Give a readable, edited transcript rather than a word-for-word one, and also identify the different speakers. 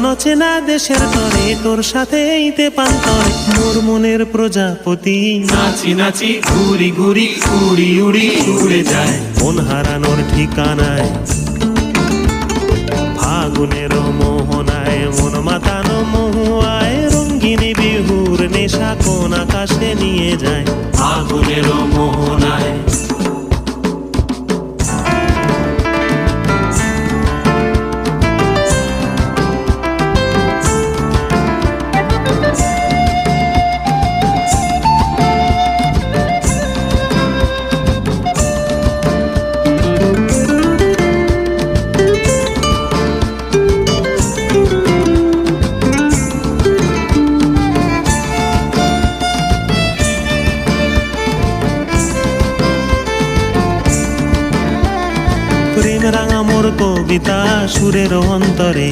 Speaker 1: অচেনা দেশের তরে তোর সাথে এইতে পান্তরে মোর মনের প্রজাপতি
Speaker 2: নাচি নাচি ঘুরি ঘুরি উড়ি উড়ি উড়ে যায়
Speaker 1: মন হারানোর ঠিকানায় ফাগুনের মোহনায় মন মাতানো মহুয়ায় রঙ্গিনী বিহুর নেশা কোন আকাশে নিয়ে যায়
Speaker 2: ফাগুনের মোহনায়
Speaker 1: প্রেম রাঙা মোর কবিতা সুরের অন্তরে